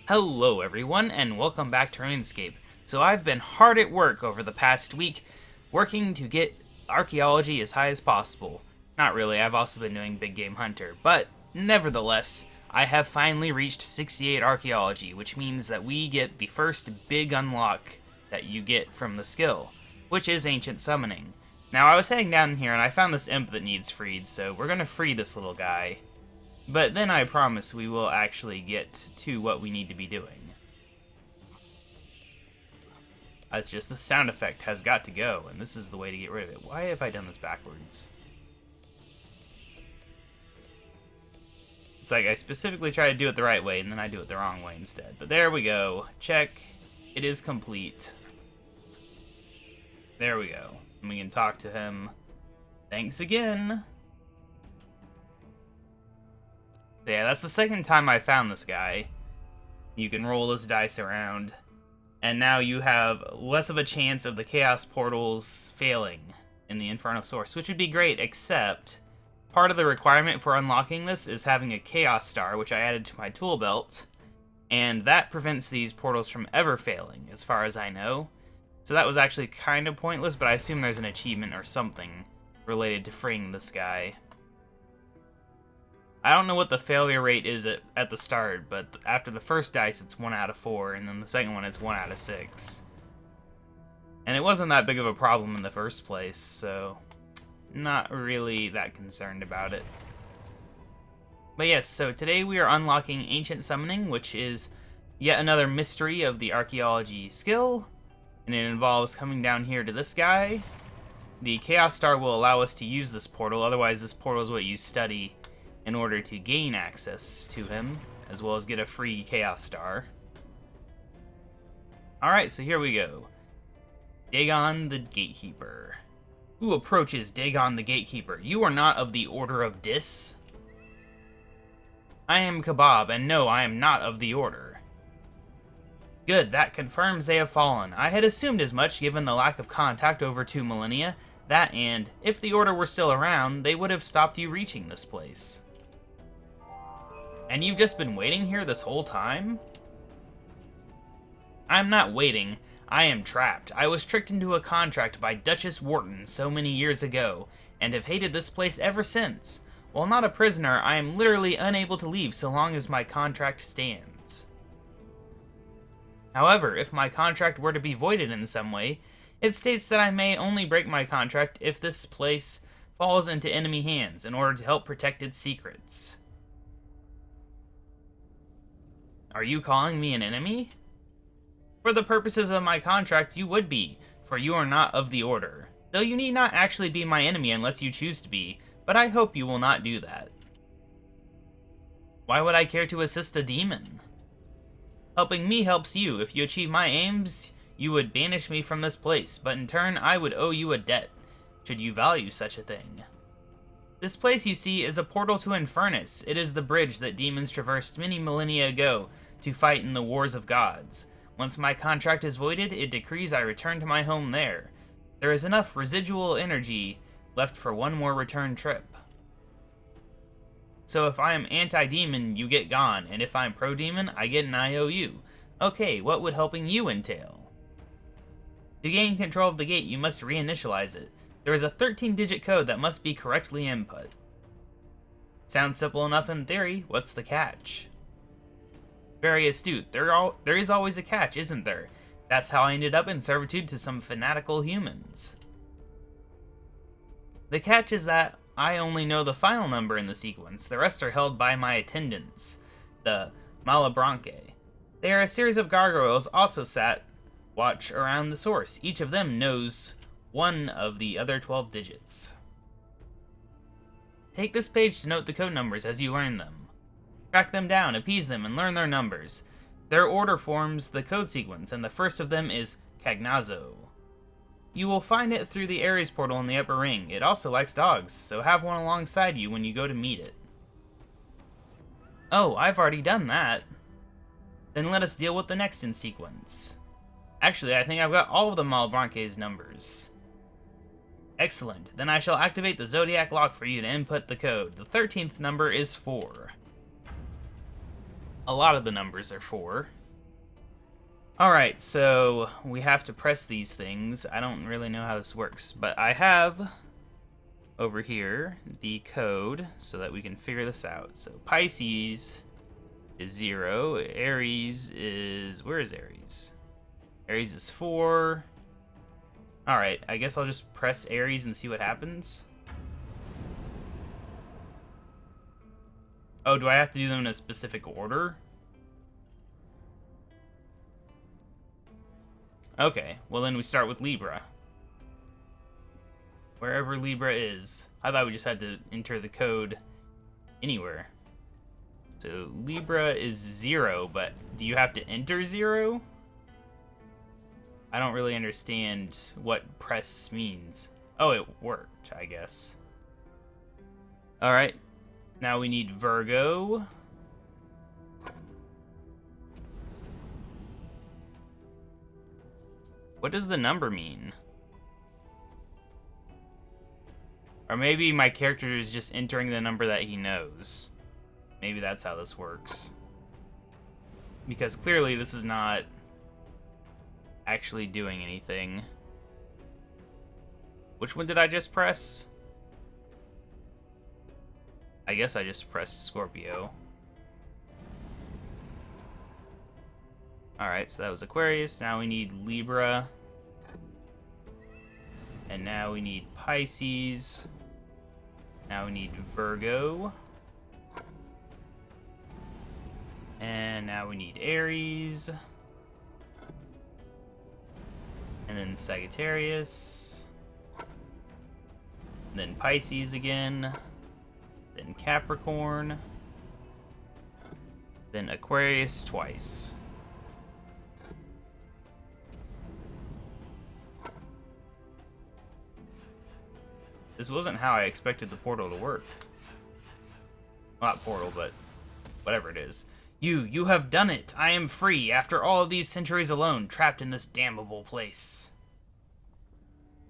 Hello everyone, and welcome back to RuneScape. So I've been hard at work over the past week, working to get archaeology as high as possible. Not really, I've also been doing Big Game Hunter, but nevertheless, I have finally reached 68 archaeology, which means that we get the first big unlock that you get from the skill, which is Ancient Summoning. Now I was heading down here and I found this imp that needs freed, so we're gonna free this little guy. But then I promise we will actually get to what we need to be doing. It's just the sound effect has got to go, and this is the way to get rid of it. Why have I done this backwards? It's like I specifically try to do it the right way, and then I do it the wrong way instead. But there we go. Check. It is complete. There we go. And we can talk to him. Thanks again. Yeah, that's the second time I found this guy. You can roll this dice around, and now you have less of a chance of the Chaos Portals failing in the Infernal Source, which would be great, except part of the requirement for unlocking this is having a Chaos Star, which I added to my tool belt, and that prevents these portals from ever failing, as far as I know. So that was actually kind of pointless, but I assume there's an achievement or something related to freeing this guy. I don't know what the failure rate is at the start, but after the first dice it's 1 out of 4, and then the second one it's 1 out of 6. And it wasn't that big of a problem in the first place, so not really that concerned about it. But yes, so today we are unlocking Ancient Summoning, which is yet another mystery of the archaeology skill, and it involves coming down here to this guy. The Chaos Star will allow us to use this portal, otherwise this portal is what you study in order to gain access to him, as well as get a free Chaos Star. Alright, so here we go. Dagon the Gatekeeper. Who approaches Dagon the Gatekeeper? You are not of the Order of Dis. I am KaBob, and no, I am not of the Order. Good, that confirms they have fallen. I had assumed as much given the lack of contact over 2 millennia. That and, if the Order were still around, they would have stopped you reaching this place. And you've just been waiting here this whole time? I'm not waiting. I am trapped. I was tricked into a contract by Duchess Wharton so many years ago, and have hated this place ever since. While not a prisoner, I am literally unable to leave so long as my contract stands. However, if my contract were to be voided in some way, it states that I may only break my contract if this place falls into enemy hands in order to help protect its secrets. Are you calling me an enemy? For the purposes of my contract, you would be, for you are not of the Order. Though you need not actually be my enemy unless you choose to be, but I hope you will not do that. Why would I care to assist a demon? Helping me helps you. If you achieve my aims, you would banish me from this place, but in turn, I would owe you a debt, should you value such a thing. This place, you see, is a portal to Infernus. It is the bridge that demons traversed many millennia ago to fight in the Wars of Gods. Once my contract is voided, it decrees I return to my home there. There is enough residual energy left for one more return trip. So if I am anti-demon, you get gone, and if I'm pro-demon, I get an IOU. Okay, what would helping you entail? To gain control of the gate, you must reinitialize it. There is a 13-digit code that must be correctly input. Sounds simple enough in theory. What's the catch? Very astute. There is always a catch, isn't there? That's how I ended up in servitude to some fanatical humans. The catch is that I only know the final number in the sequence. The rest are held by my attendants, the Malabranque. They are a series of gargoyles also sat watch around the source. Each of them knows one of the other 12 digits. Take this page to note the code numbers as you learn them. Track them down, appease them, and learn their numbers. Their order forms the code sequence, and the first of them is Cagnazo. You will find it through the Ares portal in the upper ring. It also likes dogs, so have one alongside you when you go to meet it. Oh, I've already done that. Then let us deal with the next in sequence. Actually, I think I've got all of the Malabranque's numbers. Excellent. Then I shall activate the Zodiac lock for you to input the code. The 13th number is 4. A lot of the numbers are 4. Alright, so we have to press these things. I don't really know how this works, but I have over here the code so that we can figure this out. So Pisces is 0. Aries is... where is Aries? Aries is 4. Alright, I guess I'll just press Aries and see what happens. Oh, do I have to do them in a specific order? Okay, well then we start with Libra. Wherever Libra is. I thought we just had to enter the code anywhere. So Libra is 0, but do you have to enter 0? I don't really understand what press means. Oh, it worked, I guess. Alright, now we need Virgo. What does the number mean? Or maybe my character is just entering the number that he knows. Maybe that's how this works. Because clearly this is not actually doing anything. Which one did I just press? I guess I just pressed Scorpio. Alright, so that was Aquarius. Now we need Libra. And now we need Pisces. Now we need Virgo. And now we need Aries. And then Sagittarius. And then Pisces again. Then Capricorn. Then Aquarius twice. This wasn't how I expected the portal to work. Not portal, but whatever it is. You have done it! I am free, after all of these centuries alone, trapped in this damnable place.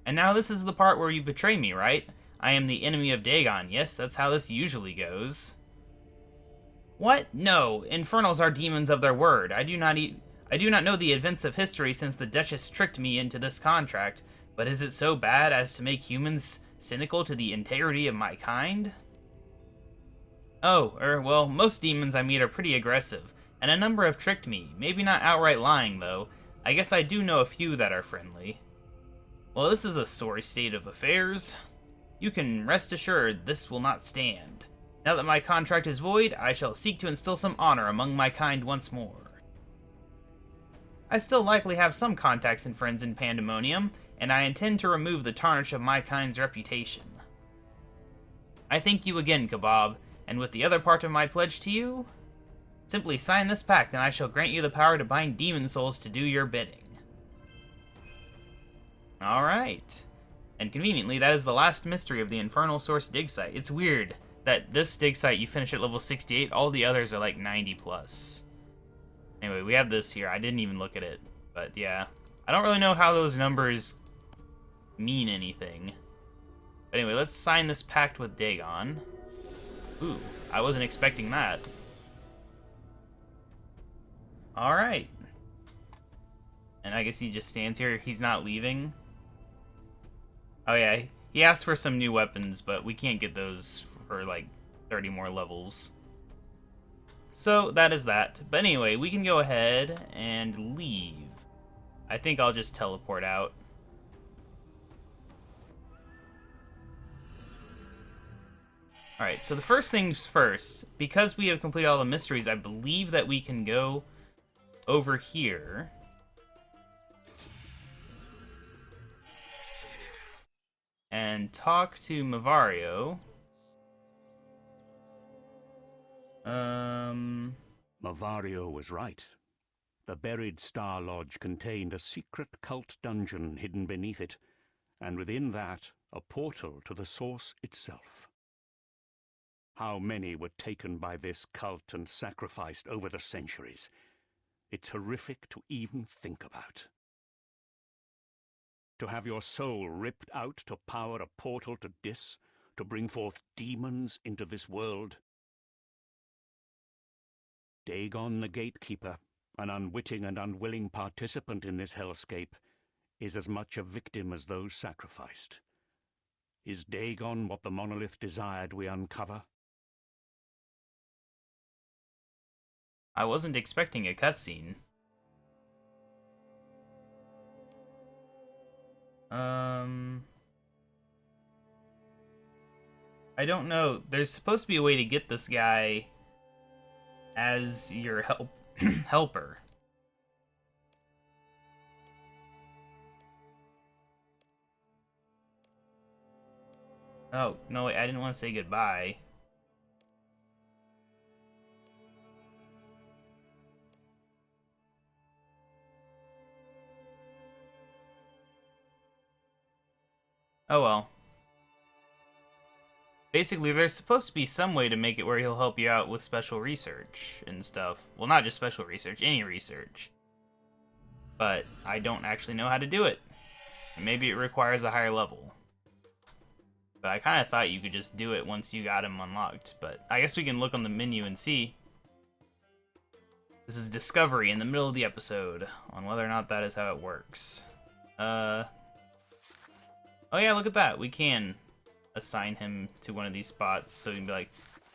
And now this is the part where you betray me, right? I am the enemy of Dagon. Yes, that's how this usually goes. What? No, infernals are demons of their word. I do not know the events of history since the Duchess tricked me into this contract, but is it so bad as to make humans cynical to the integrity of my kind? Oh, well, most demons I meet are pretty aggressive, and a number have tricked me. Maybe not outright lying, though. I guess I do know a few that are friendly. Well, this is a sorry state of affairs. You can rest assured this will not stand. Now that my contract is void, I shall seek to instill some honor among my kind once more. I still likely have some contacts and friends in Pandemonium, and I intend to remove the tarnish of my kind's reputation. I thank you again, KaBob, and with the other part of my pledge to you, simply sign this pact and I shall grant you the power to bind demon souls to do your bidding. Alright. And conveniently, that is the last mystery of the Infernal Source dig site. It's weird that this dig site you finish at level 68, all the others are like 90 plus. Anyway, we have this here. I didn't even look at it, but yeah. I don't really know how those numbers mean anything. But anyway, let's sign this pact with Dagon. Ooh, I wasn't expecting that. Alright. And I guess he just stands here. He's not leaving. Oh yeah, he asked for some new weapons, but we can't get those for like 30 more levels. So that is that. But anyway, we can go ahead and leave. I think I'll just teleport out. Alright, so the first things first, because we have completed all the mysteries, I believe that we can go over here. And talk to Mavario. Mavario was right. The buried Star Lodge contained a secret cult dungeon hidden beneath it, and within that, a portal to the source itself. How many were taken by this cult and sacrificed over the centuries? It's horrific to even think about. To have your soul ripped out to power a portal to Dis, to bring forth demons into this world. Dagon the Gatekeeper, an unwitting and unwilling participant in this hellscape, is as much a victim as those sacrificed. Is Dagon what the monolith desired we uncover? I wasn't expecting a cutscene. I don't know. There's supposed to be a way to get this guy as your helper. Oh, no, wait, I didn't want to say goodbye. Oh well. Basically, there's supposed to be some way to make it where he'll help you out with special research and stuff. Well, not just special research, any research. But I don't actually know how to do it. Maybe it requires a higher level. But I kind of thought you could just do it once you got him unlocked. But I guess we can look on the menu and see. This is Discovery in the middle of the episode on whether or not that is how it works. Oh yeah, look at that. We can assign him to one of these spots. So you can be like,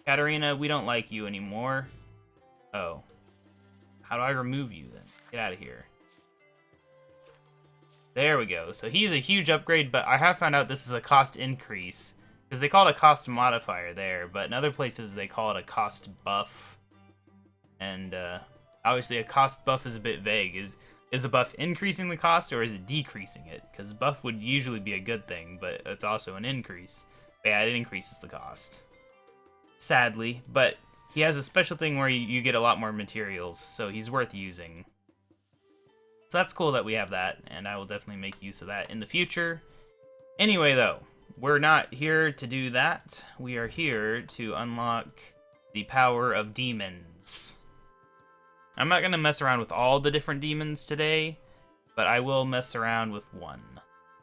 Katarina, we don't like you anymore. Oh. How do I remove you then? Get out of here. There we go. So he's a huge upgrade, but I have found out this is a cost increase. Because they call it a cost modifier there, but in other places they call it a cost buff. And obviously a cost buff is a bit vague. Is a buff increasing the cost, or is it decreasing it? Because buff would usually be a good thing, but it's also an increase. But yeah, it increases the cost. Sadly, but he has a special thing where you get a lot more materials, so he's worth using. So that's cool that we have that, and I will definitely make use of that in the future. Anyway, though, we're not here to do that. We are here to unlock the power of demons. I'm not going to mess around with all the different demons today, but I will mess around with one,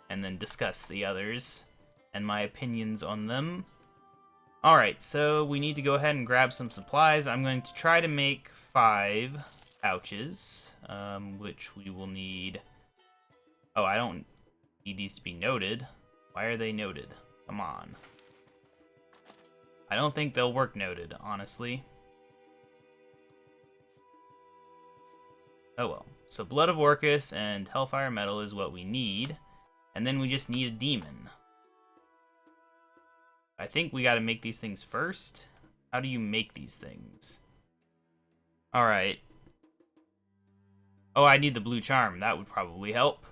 and then discuss the others, and my opinions on them. Alright, so we need to go ahead and grab some supplies. I'm going to try to make 5 pouches, which we will need... Oh, I don't need these to be noted. Why are they noted? Come on. I don't think they'll work noted, honestly. Oh well. So Blood of Orcus and Hellfire Metal is what we need. And then we just need a demon. I think we gotta make these things first. How do you make these things? Alright. Oh, I need the blue charm. That would probably help.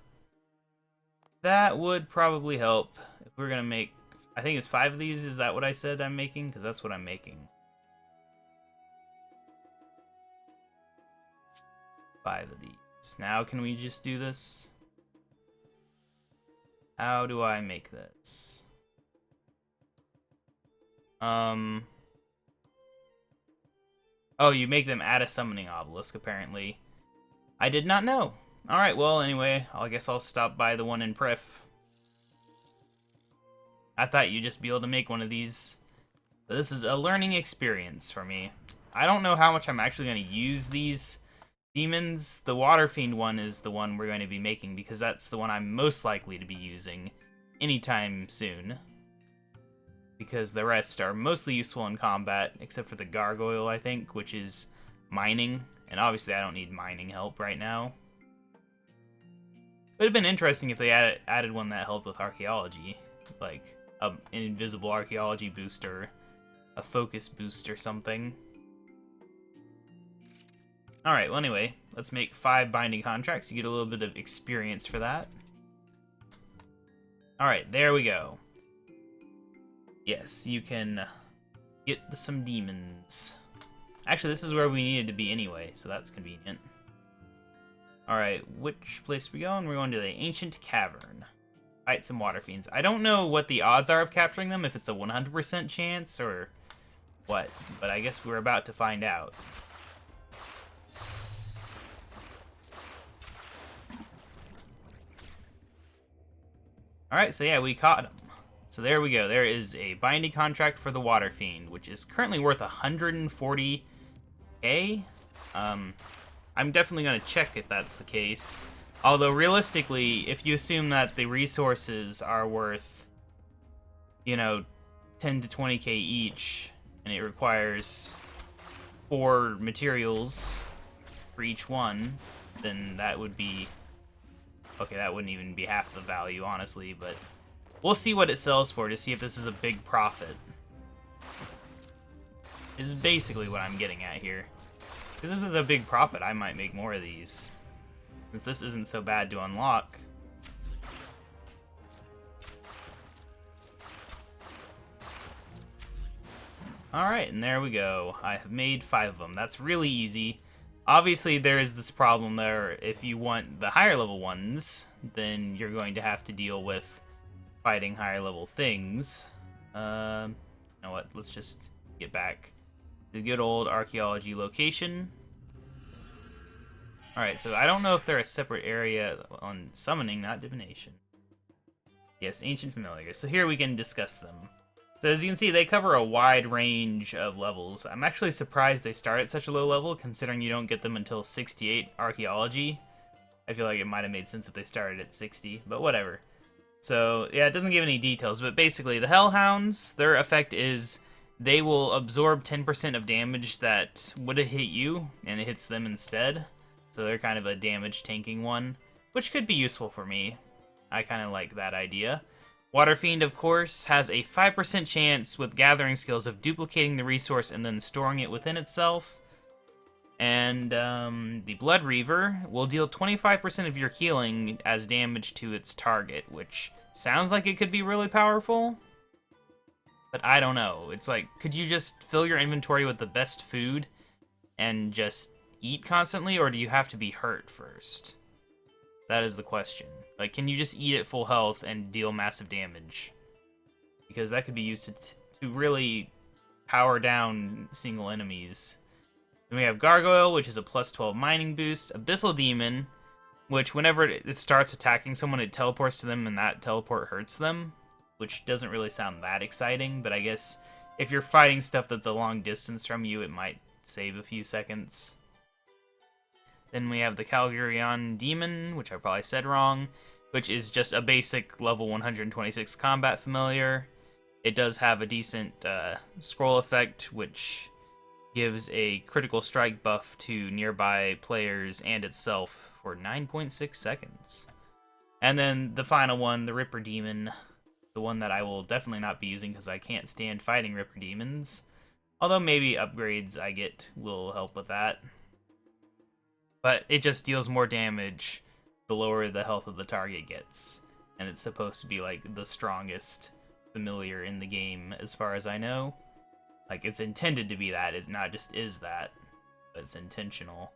That would probably help. If we're gonna make... I think it's 5 of these. Is that what I said I'm making? Because that's what I'm making. 5 of these. Now can we just do this? How do I make this? Oh, you make them add a summoning obelisk, apparently. I did not know. Alright, well, anyway, I guess I'll stop by the one in Prif. I thought you'd just be able to make one of these. But this is a learning experience for me. I don't know how much I'm actually going to use these demons. The Water Fiend one is the one we're going to be making, because that's the one I'm most likely to be using anytime soon. Because the rest are mostly useful in combat, except for the Gargoyle, I think, which is mining. And obviously I don't need mining help right now. It would have been interesting if they added one that helped with archaeology. Like an invisible archaeology booster, a focus boost or something. Alright, well anyway, let's make 5 binding contracts. You get a little bit of experience for that. Alright, there we go. Yes, you can get some demons. Actually, this is where we needed to be anyway, so that's convenient. Alright, which place are we going? We're going to the Ancient Cavern. Fight some water fiends. I don't know what the odds are of capturing them, if it's a 100% chance or what, but I guess we're about to find out. Alright, so yeah, we caught him. So there we go. There is a binding contract for the Water Fiend, which is currently worth 140k. I'm definitely going to check if that's the case. Although, realistically, if you assume that the resources are worth, you know, 10 to 20k each, and it requires 4 materials for each one, then that would be... Okay, that wouldn't even be half the value, honestly, but we'll see what it sells for to see if this is a big profit. Is basically what I'm getting at here. Because if it's a big profit, I might make more of these. Since this isn't so bad to unlock. Alright, and there we go. I have made 5 of them. That's really easy. Obviously, there is this problem there. If you want the higher level ones, then you're going to have to deal with fighting higher level things. You know what? Let's just get back to the good old archaeology location. Alright, so I don't know if they're a separate area on summoning, not divination. Yes, ancient familiars. So here we can discuss them. So as you can see, they cover a wide range of levels. I'm actually surprised they start at such a low level, considering you don't get them until 68 archaeology. I feel like it might have made sense if they started at 60, but whatever. So yeah, it doesn't give any details, but basically the Hellhounds, their effect is they will absorb 10% of damage that would have hit you, and it hits them instead. So they're kind of a damage tanking one, which could be useful for me. I kind of like that idea. Water Fiend, of course, has a 5% chance with gathering skills of duplicating the resource and then storing it within itself. And the Blood Reaver will deal 25% of your healing as damage to its target, which sounds like it could be really powerful. But I don't know. It's like, could you just fill your inventory with the best food and just eat constantly, or do you have to be hurt first? That is the question. Like, can you just eat at full health and deal massive damage? Because that could be used to really power down single enemies. Then we have Gargoyle, which is a plus 12 mining boost. Abyssal Demon, which whenever it starts attacking someone, it teleports to them and that teleport hurts them. Which doesn't really sound that exciting, but I guess if you're fighting stuff that's a long distance from you, it might save a few seconds. Then we have the Calgarion Demon, which I probably said wrong, which is just a basic level 126 combat familiar. It does have a decent scroll effect, which gives a critical strike buff to nearby players and itself for 9.6 seconds. And then the final one, the Ripper Demon, the one that I will definitely not be using because I can't stand fighting Ripper Demons. Although maybe upgrades I get will help with that. But it just deals more damage the lower the health of the target gets. And it's supposed to be like the strongest familiar in the game as far as I know. Like, it's intended to be that, it's not just is that, but it's intentional.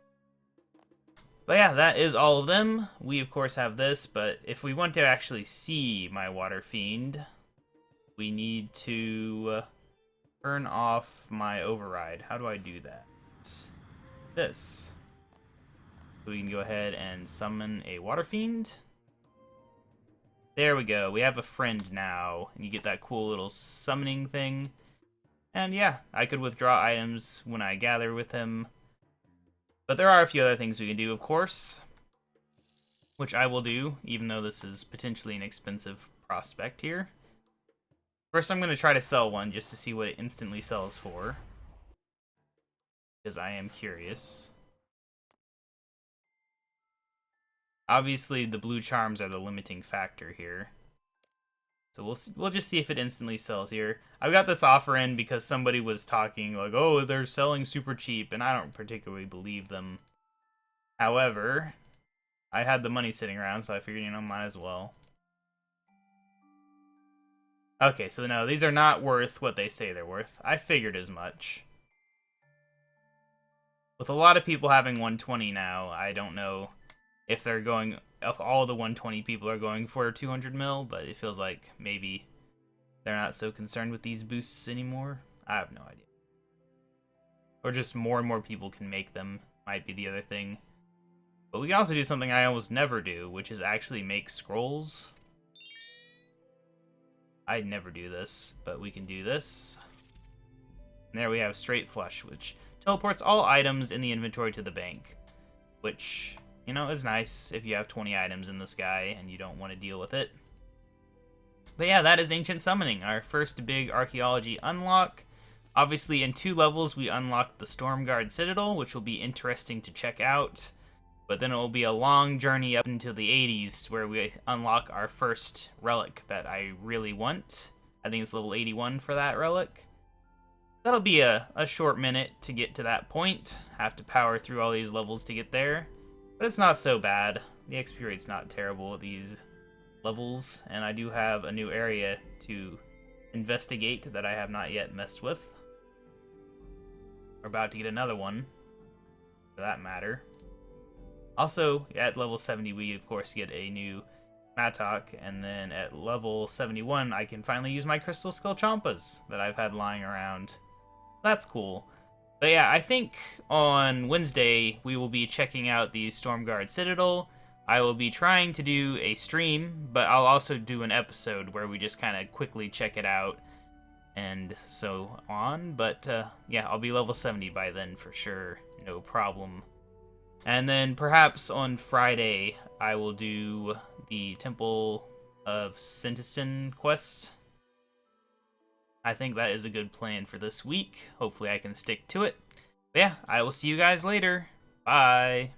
But yeah, that is all of them. We of course have this, but if we want to actually see my Water Fiend, we need to turn off my override. How do I do that? This. So we can go ahead and summon a Water Fiend. There we go. We have a friend now, and you get that cool little summoning thing. And yeah, I could withdraw items when I gather with him. But there are a few other things we can do, of course, which I will do, even though this is potentially an expensive prospect here. First, I'm going to try to sell one just to see what it instantly sells for, because I am curious. Obviously, the blue charms are the limiting factor here. So we'll just see if it instantly sells here. I've got this offer in because somebody was talking like, oh, they're selling super cheap, and I don't particularly believe them. However, I had the money sitting around, so I figured, you know, might as well. Okay, so no, these are not worth what they say they're worth. I figured as much. With a lot of people having 120 now, I don't know if they're going, if all the 120 people are going for 200 mil, but it feels like maybe they're not so concerned with these boosts anymore. I have no idea. Or just more and more people can make them, might be the other thing. But we can also do something I almost never do, which is actually make scrolls. I'd never do this, but we can do this. And there we have Straight Flush, which teleports all items in the inventory to the bank, which, you know, is nice if you have 20 items in the sky and you don't want to deal with it. But yeah, that is Ancient Summoning, our first big archaeology unlock. Obviously, in 2 levels, we unlocked the Stormguard Citadel, which will be interesting to check out. But then it will be a long journey up into the 80s where we unlock our first relic that I really want. I think it's level 81 for that relic. That'll be a short minute to get to that point. Have to power through all these levels to get there. But it's not so bad. The XP rate's not terrible at these levels. And I do have a new area to investigate that I have not yet messed with. We're about to get another one, for that matter. Also, at level 70, we of course get a new Mattock, and then at level 71, I can finally use my Crystal Skull Champas that I've had lying around. That's cool. But yeah, I think on Wednesday, we will be checking out the Stormguard Citadel. I will be trying to do a stream, but I'll also do an episode where we just kind of quickly check it out and so on. But yeah, I'll be level 70 by then for sure, no problem. And then perhaps on Friday, I will do the Temple of Sintistan quest. I think that is a good plan for this week. Hopefully I can stick to it. But yeah, I will see you guys later. Bye.